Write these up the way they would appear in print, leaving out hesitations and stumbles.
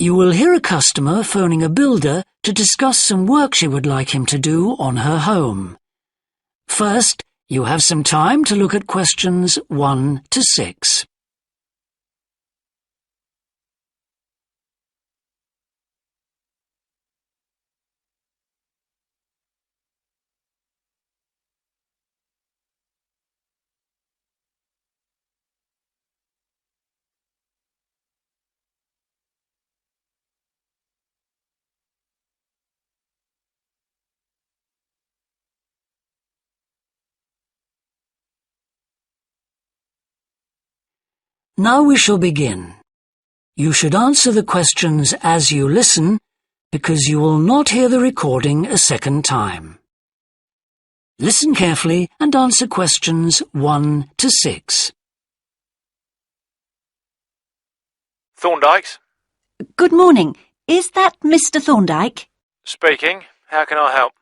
You will hear a customer phoning a builder to discuss some work she would like him to do on her home. First, you have some time to look at questions 1 to 6. Now we shall begin. You should answer the questions as you listen, because you will not hear the recording a second time. Listen carefully and answer questions 1 to 6. Thorndyke's? Good morning. Is that Mr. Thorndyke? Speaking. How can I help?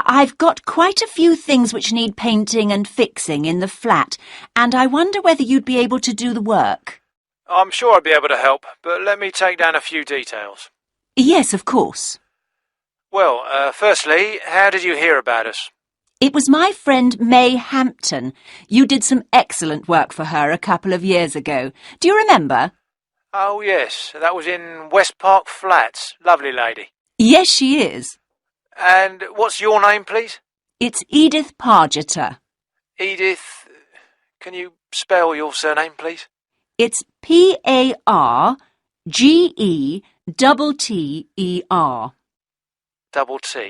I've got quite a few things which need painting and fixing in the flat, and I wonder whether you'd be able to do the work. I'm sure I'd be able to help, but let me take down a few details. Yes, of course. Well, firstly, how did you hear about us? It was my friend May Hampton. You did some excellent work for her a couple of years ago. Do you remember? Oh, yes, that was in West Park Flats. Lovely lady. Yes, she is. And what's your name, please? It's Edith Pargeter. Edith, can you spell your surname, please? It's Pargeter. Double T,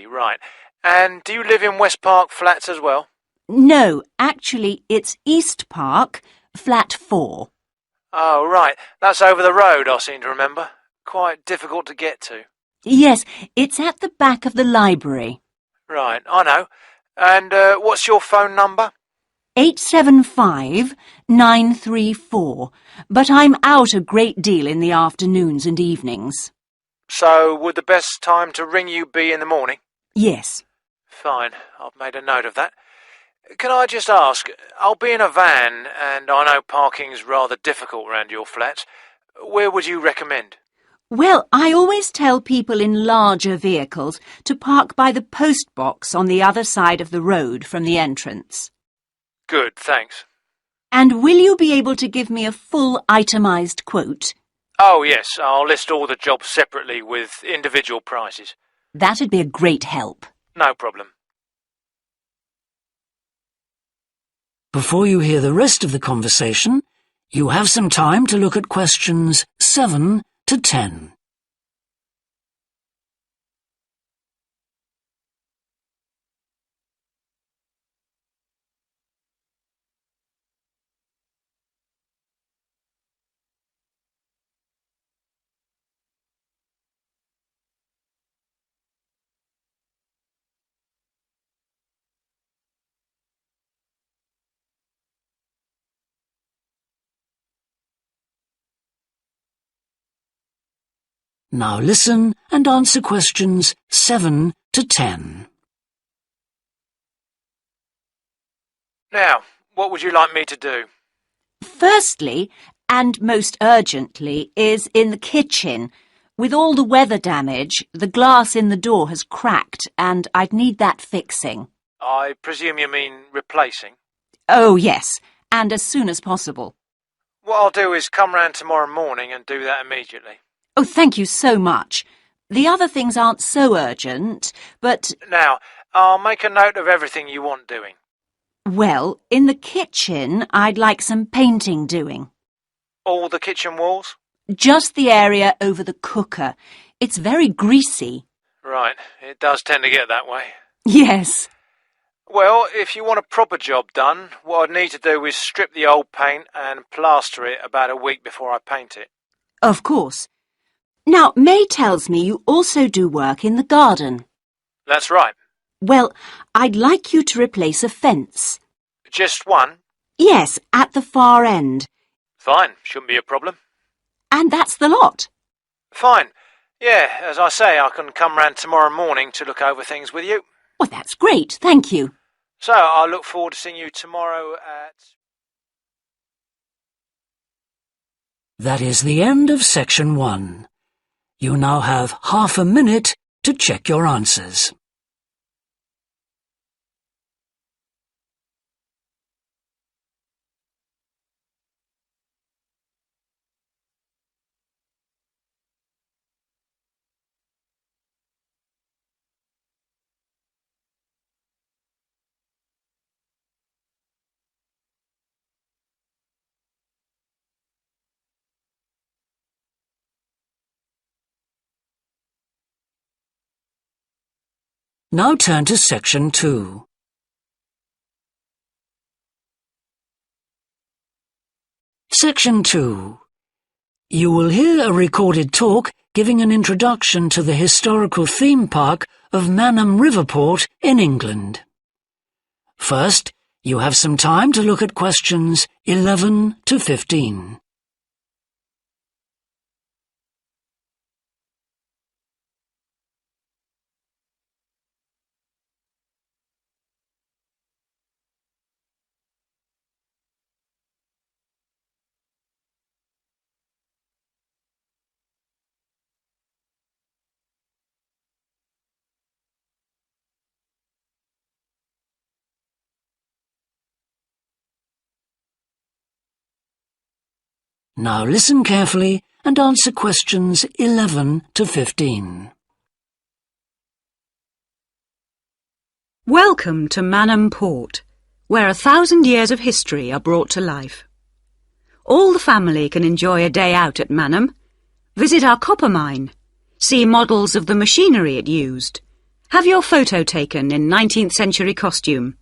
right. And do you live in West Park Flats as well? No, actually, it's East Park, flat 4. Oh, right. That's over the road, I seem to remember. Quite difficult to get to. Yes, it's at the back of the library. Right, I know. And what's your phone number? 875-934, but I'm out a great deal in the afternoons and evenings. So would the best time to ring you be in the morning? Yes. Fine, I've made a note of that. Can I just ask, I'll be in a van, and I know parking's rather difficult around your flats. Where would you recommend? Well, I always tell people in larger vehicles to park by the post box on the other side of the road from the entrance. Good, thanks. And will you be able to give me a full itemised quote? Oh, yes, I'll list all the jobs separately with individual prices. That'd be a great help. No problem. Before you hear the rest of the conversation, you have some time to look at questions 7 to 10. Now listen and answer questions 7 to 10. Now, what would you like me to do? Firstly, and most urgently, is in the kitchen. With all the weather damage, the glass in the door has cracked, and I'd need that fixing. I presume you mean replacing? Oh, yes, and as soon as possible. What I'll do is come round tomorrow morning and do that immediately. Oh, thank you so much. The other things aren't so urgent, but... Now, I'll make a note of everything you want doing. Well, in the kitchen, I'd like some painting doing. All the kitchen walls? Just the area over the cooker. It's very greasy. Right, it does tend to get that way. Yes. Well, if you want a proper job done, what I'd need to do is strip the old paint and plaster it about a week before I paint it. Of course. Now, May tells me you also do work in the garden. That's right. Well, I'd like you to replace a fence. Just one? Yes, at the far end. Fine, shouldn't be a problem. And that's the lot. Fine. Yeah, as I say, I can come round tomorrow morning to look over things with you. Well, that's great, thank you. So, I look forward to seeing you tomorrow at... That is the end of section 1. You now have half a minute to check your answers. Now turn to Section 2. Section 2. You will hear a recorded talk giving an introduction to the historical theme park of MANHAM Riverport in England. First, you have some time to look at questions 11 to 15. Now listen carefully and answer questions 11 to 15. Welcome to MANHAM Port, where 1,000 years of history are brought to life. All the family can enjoy a day out at MANHAM, visit our copper mine, see models of the machinery it used, have your photo taken in 19th century costume,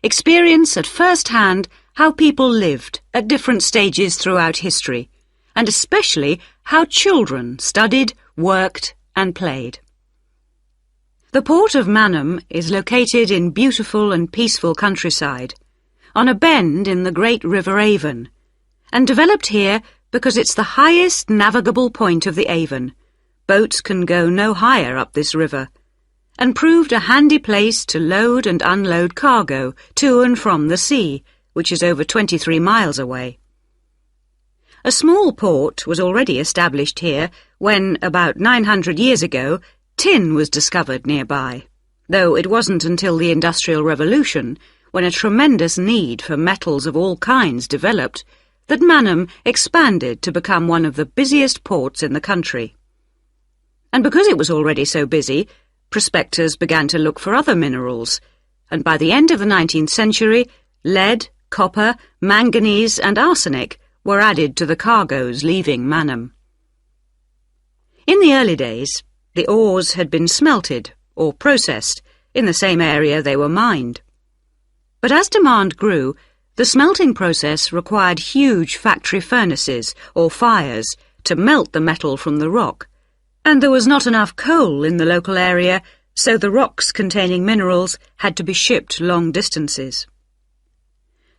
experience at first hand how people lived at different stages throughout history, and especially how children studied, worked and played. The port of MANHAM is located in beautiful and peaceful countryside, on a bend in the great River Avon, and developed here because it's the highest navigable point of the Avon. Boats can go no higher up this river, and proved a handy place to load and unload cargo to and from the sea, which is over 23 miles away. A small port was already established here when, about 900 years ago, tin was discovered nearby, though it wasn't until the Industrial Revolution, when a tremendous need for metals of all kinds developed, that MANHAM expanded to become one of the busiest ports in the country. And because it was already so busy, prospectors began to look for other minerals, and by the end of the 19th century, lead, copper, manganese and arsenic were added to the cargoes leaving MANHAM. In the early days, the ores had been smelted or processed in the same area they were mined. But as demand grew, the smelting process required huge factory furnaces or fires to melt the metal from the rock, and there was not enough coal in the local area, so the rocks containing minerals had to be shipped long distances.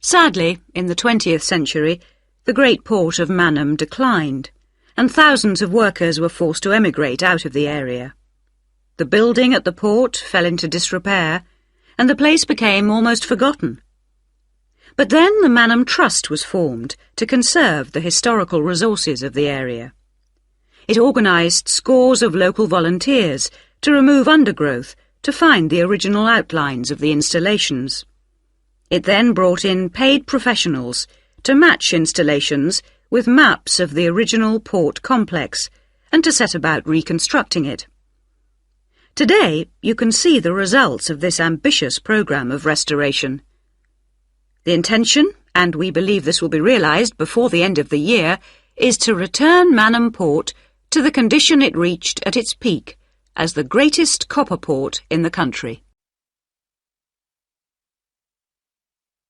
Sadly, in the 20th century, the great port of MANHAM declined, and thousands of workers were forced to emigrate out of the area. The building at the port fell into disrepair, and the place became almost forgotten. But then the MANHAM Trust was formed to conserve the historical resources of the area. It organised scores of local volunteers to remove undergrowth to find the original outlines of the installations. It then brought in paid professionals to match installations with maps of the original port complex and to set about reconstructing it. Today, you can see the results of this ambitious programme of restoration. The intention, and we believe this will be realised before the end of the year, is to return MANHAM Port to the condition it reached at its peak as the greatest copper port in the country.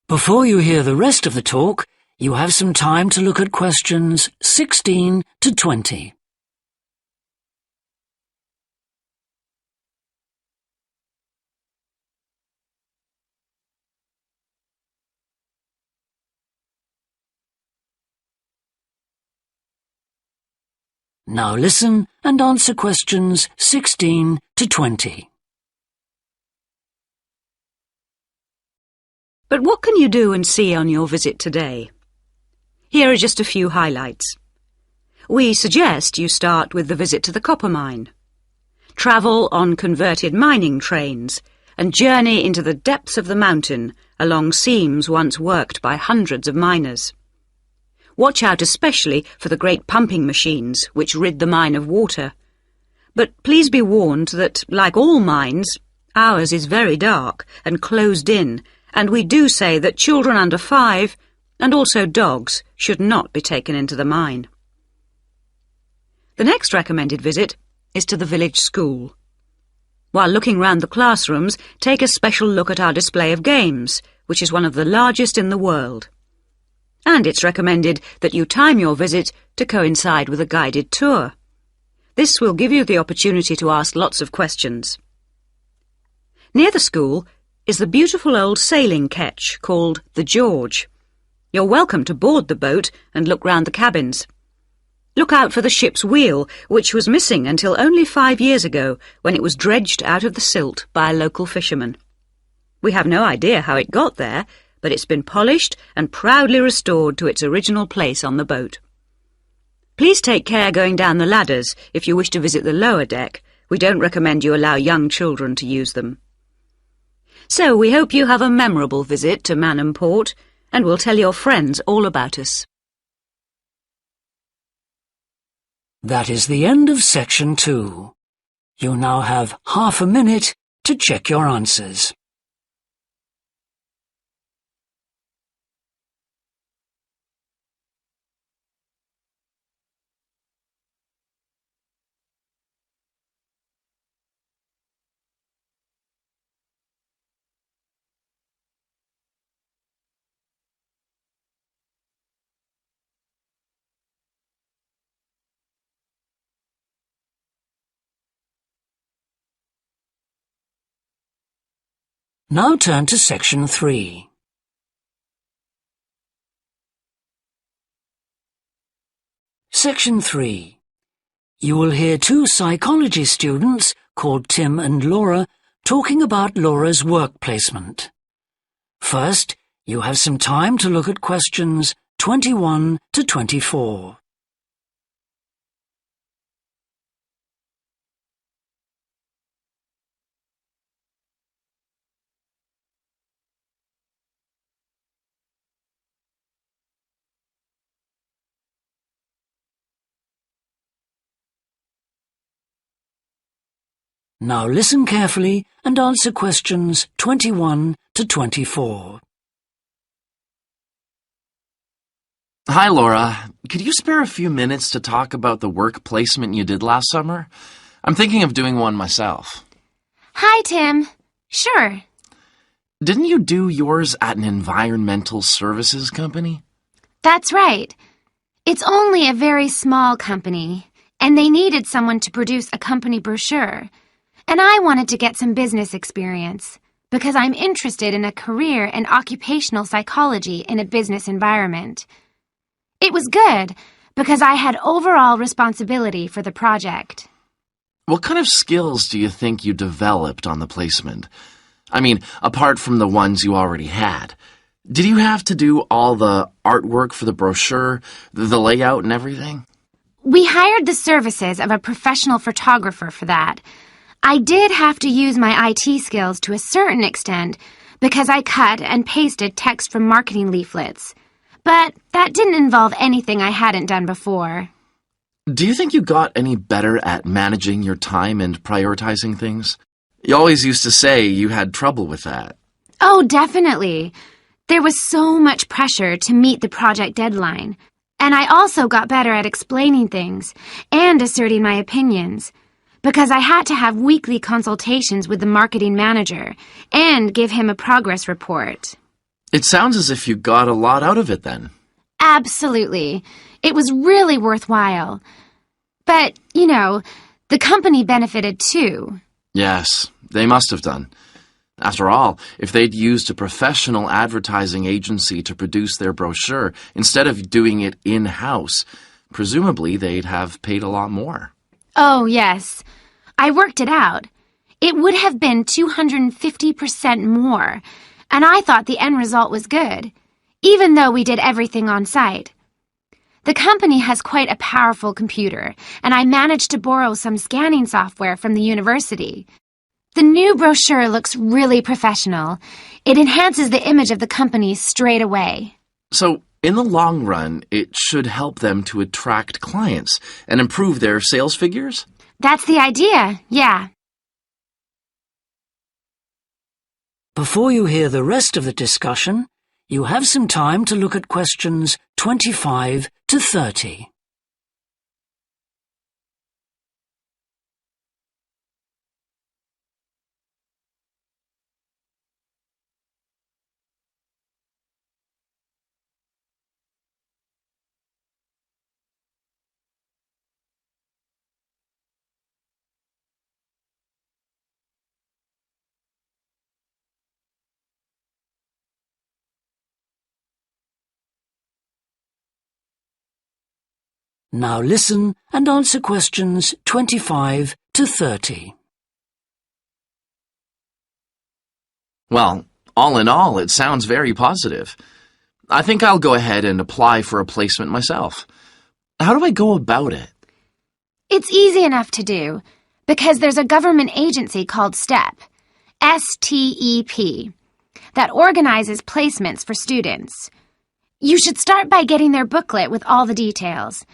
Before you hear the rest of the talk, you have some time to look at questions 16 to 20. Now listen and answer questions 16 to 20. But what can you do and see on your visit today? Here are just a few highlights. We suggest you start with the visit to the copper mine. Travel on converted mining trains and journey into the depths of the mountain along seams once worked by hundreds of miners. Watch out especially for the great pumping machines which rid the mine of water. But please be warned that, like all mines, ours is very dark and closed in, and we do say that children under 5, and also dogs, should not be taken into the mine. The next recommended visit is to the village school. While looking round the classrooms, take a special look at our display of games, which is one of the largest in the world. And it's recommended that you time your visit to coincide with a guided tour. This will give you the opportunity to ask lots of questions. Near the school is the beautiful old sailing ketch called the George. You're welcome to board the boat and look round the cabins. Look out for the ship's wheel, which was missing until only 5 years ago, when it was dredged out of the silt by a local fisherman. We have no idea how it got there, but it's been polished and proudly restored to its original place on the boat. Please take care going down the ladders if you wish to visit the lower deck. We don't recommend you allow young children to use them. So we hope you have a memorable visit to MANHAM Port, and we'll tell your friends all about us. That is the end of section 2. You now have half a minute to check your answers. Now turn to section 3. Section 3. You will hear 2 psychology students called Tim and Laura talking about Laura's work placement. First, you have some time to look at questions 21 to 24. Now listen carefully and answer questions 21 to 24. Hi, Laura. Could you spare a few minutes to talk about the work placement you did last summer? I'm thinking of doing one myself. Hi, Tim. Sure. Didn't you do yours at an environmental services company? That's right. It's only a very small company, and they needed someone to produce a company brochure. And I wanted to get some business experience, because I'm interested in a career in occupational psychology in a business environment. It was good, because I had overall responsibility for the project. What kind of skills do you think you developed on the placement? I mean, apart from the ones you already had. Did you have to do all the artwork for the brochure, the layout and everything? We hired the services of a professional photographer for that. I did have to use my IT skills to a certain extent because I cut and pasted text from marketing leaflets. But that didn't involve anything I hadn't done before. Do you think you got any better at managing your time and prioritizing things? You always used to say you had trouble with that. Oh, definitely. There was so much pressure to meet the project deadline. And I also got better at explaining things and asserting my opinions, because I had to have weekly consultations with the marketing manager and give him a progress report. It sounds as if you got a lot out of it then. Absolutely. It was really worthwhile. But, you know, the company benefited too. Yes, they must have done. After all, if they'd used a professional advertising agency to produce their brochure instead of doing it in-house, presumably they'd have paid a lot more. Oh, yes. I worked it out. It would have been 250% more, and I thought the end result was good, even though we did everything on site. The company has quite a powerful computer, and I managed to borrow some scanning software from the university. The new brochure looks really professional. It enhances the image of the company straight away. So, in the long run, it should help them to attract clients and improve their sales figures? That's the idea, yeah. Before you hear the rest of the discussion, you have some time to look at questions 25 to 30. Now listen and answer questions 25 to 30. Well, all in all, it sounds very positive. I think I'll go ahead and apply for a placement myself. How do I go about it? It's easy enough to do, because there's a government agency called STEP, S-T-E-P, that organizes placements for students. You should start by getting their booklet with all the details.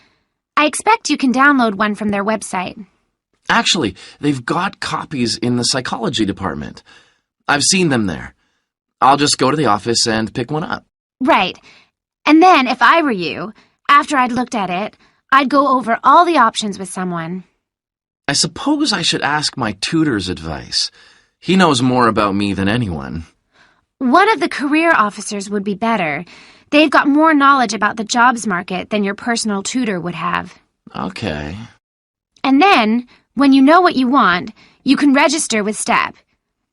I expect you can download one from their website. Actually, they've got copies in the psychology department. I've seen them there. I'll just go to the office and pick one up. Right. And then, if I were you, after I'd looked at it, I'd go over all the options with someone. I suppose I should ask my tutor's advice. He knows more about me than anyone. One of the career officers would be better. They've got more knowledge about the jobs market than your personal tutor would have. Okay. And then, when you know what you want, you can register with STEP.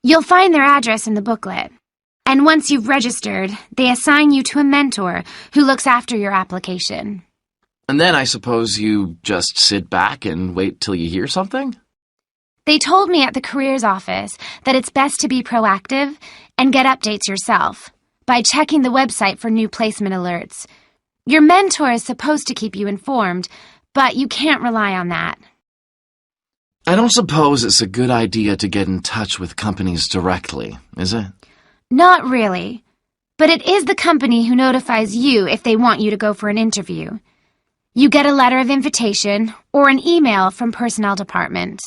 You'll find their address in the booklet. And once you've registered, they assign you to a mentor who looks after your application. And then I suppose you just sit back and wait till you hear something? They told me at the careers office that it's best to be proactive and get updates yourself by checking the website for new placement alerts. Your mentor is supposed to keep you informed, but you can't rely on that. I don't suppose it's a good idea to get in touch with companies directly, is it? Not really. But it is the company who notifies you if they want you to go for an interview. You get a letter of invitation or an email from personnel department.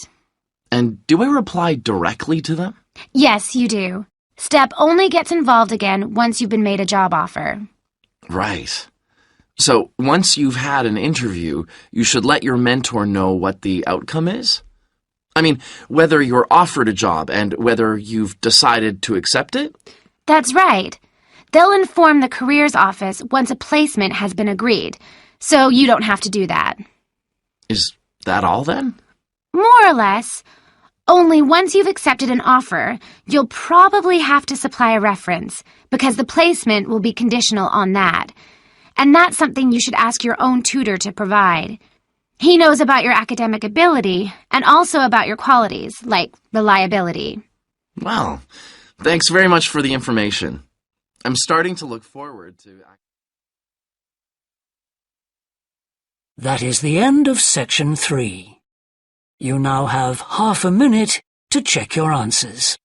And do I reply directly to them? Yes, you do. STEP only gets involved again once you've been made a job offer. Right. So once you've had an interview, you should let your mentor know what the outcome is? I mean, whether you're offered a job and whether you've decided to accept it? That's right. They'll inform the careers office once a placement has been agreed, so you don't have to do that. Is that all then? More or less. Only once you've accepted an offer, you'll probably have to supply a reference, because the placement will be conditional on that. And that's something you should ask your own tutor to provide. He knows about your academic ability and also about your qualities, like reliability. Well, thanks very much for the information. I'm starting to look forward to... That is the end of section 3. You now have half a minute to check your answers.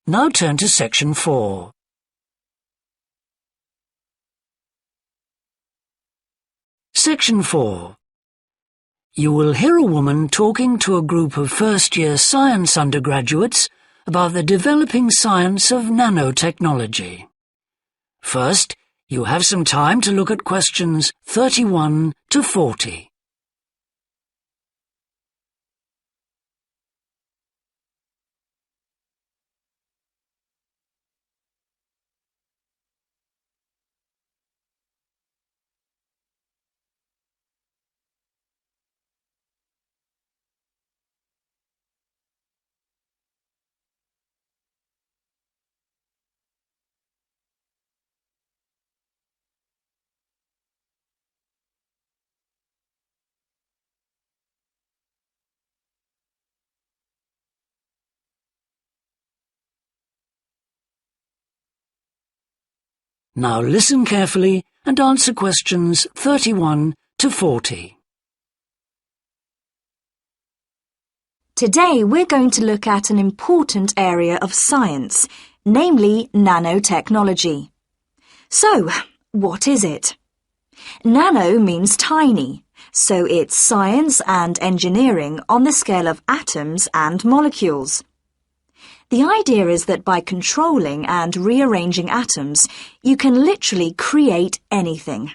Now turn to section 4. Section 4. You will hear a woman talking to a group of first-year science undergraduates about the developing science of nanotechnology. First, you have some time to look at questions 31 to 40. Now listen carefully and answer questions 31 to 40. Today we're going to look at an important area of science, namely nanotechnology. So, what is it? Nano means tiny, so it's science and engineering on the scale of atoms and molecules. The idea is that by controlling and rearranging atoms, you can literally create anything.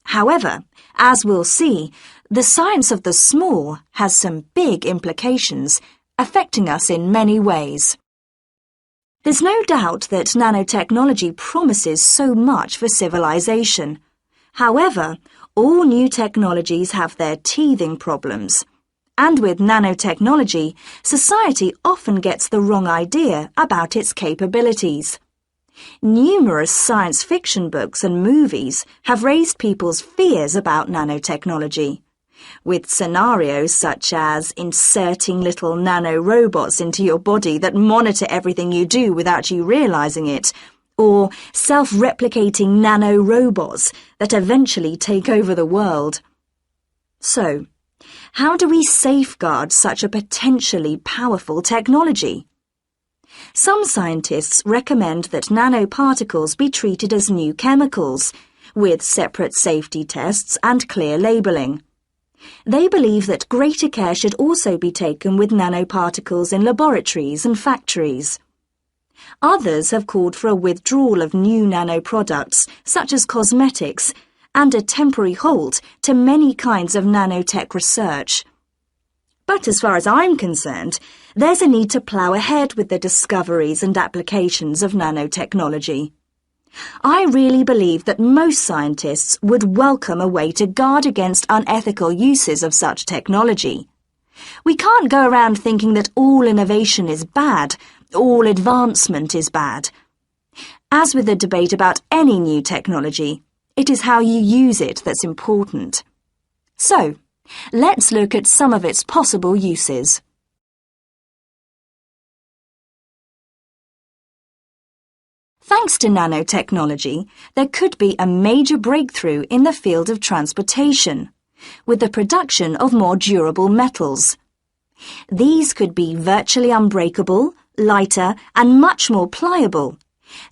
However, as we'll see, the science of the small has some big implications, affecting us in many ways. There's no doubt that nanotechnology promises so much for civilization. However, all new technologies have their teething problems. And with nanotechnology, society often gets the wrong idea about its capabilities. Numerous science fiction books and movies have raised people's fears about nanotechnology, with scenarios such as inserting little nanorobots into your body that monitor everything you do without you realizing it, or self-replicating nanorobots that eventually take over the world. So, how do we safeguard such a potentially powerful technology? Some scientists recommend that nanoparticles be treated as new chemicals, with separate safety tests and clear labelling. They believe that greater care should also be taken with nanoparticles in laboratories and factories. Others have called for a withdrawal of new nanoproducts, such as cosmetics, and a temporary halt to many kinds of nanotech research. But as far as I'm concerned, there's a need to plough ahead with the discoveries and applications of nanotechnology. I really believe that most scientists would welcome a way to guard against unethical uses of such technology. We can't go around thinking that all innovation is bad, all advancement is bad. As with the debate about any new technology, it is how you use it that's important. So, let's look at some of its possible uses. Thanks to nanotechnology, there could be a major breakthrough in the field of transportation, with the production of more durable metals. These could be virtually unbreakable, lighter, and much more pliable,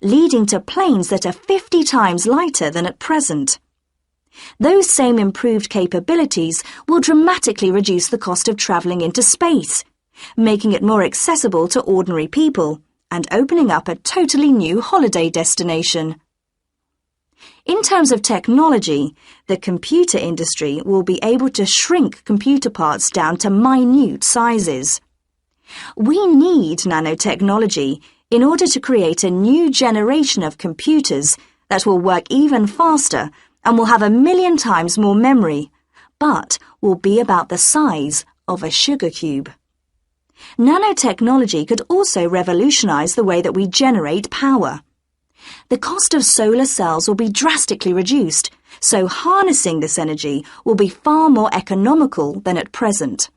leading to planes that are 50 times lighter than at present. Those same improved capabilities will dramatically reduce the cost of travelling into space, making it more accessible to ordinary people and opening up a totally new holiday destination. In terms of technology, the computer industry will be able to shrink computer parts down to minute sizes. We need nanotechnology in order to create a new generation of computers that will work even faster and will have 1,000,000 times more memory, but will be about the size of a sugar cube. Nanotechnology could also revolutionize the way that we generate power. The cost of solar cells will be drastically reduced, so harnessing this energy will be far more economical than at present.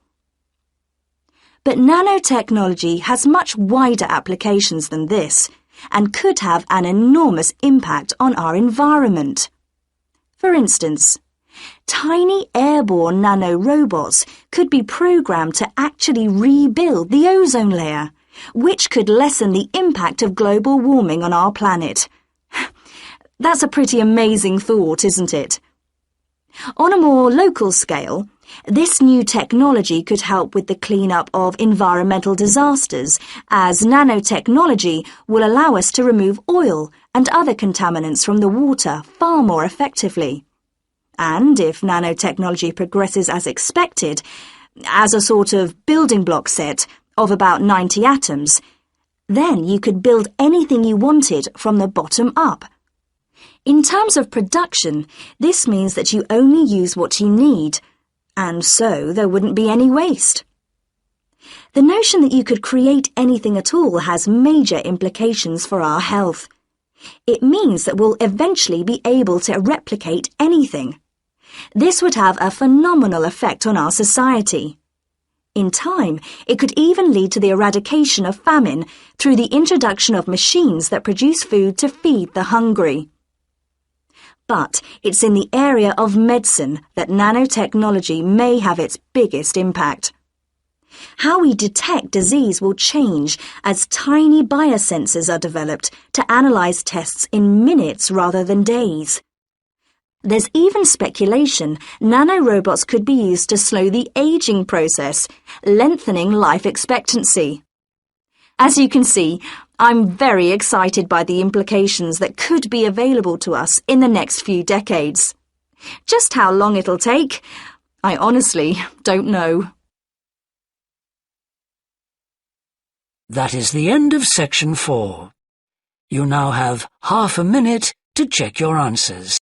But nanotechnology has much wider applications than this, and could have an enormous impact on our environment. For instance, tiny airborne nanorobots could be programmed to actually rebuild the ozone layer, which could lessen the impact of global warming on our planet. That's a pretty amazing thought, isn't it? On a more local scale, this new technology could help with the cleanup of environmental disasters, as nanotechnology will allow us to remove oil and other contaminants from the water far more effectively. And if nanotechnology progresses as expected, as a sort of building block set of about 90 atoms, then you could build anything you wanted from the bottom up. In terms of production, this means that you only use what you need, and so there wouldn't be any waste. The notion that you could create anything at all has major implications for our health. It means that we'll eventually be able to replicate anything. This would have a phenomenal effect on our society. In time, it could even lead to the eradication of famine through the introduction of machines that produce food to feed the hungry. But it's in the area of medicine that nanotechnology may have its biggest impact. How we detect disease will change as tiny biosensors are developed to analyze tests in minutes rather than days. There's even speculation nanorobots could be used to slow the aging process, lengthening life expectancy. As you can see, I'm very excited by the implications that could be available to us in the next few decades. Just how long it'll take, I honestly don't know. That is the end of section 4. You now have half a minute to check your answers.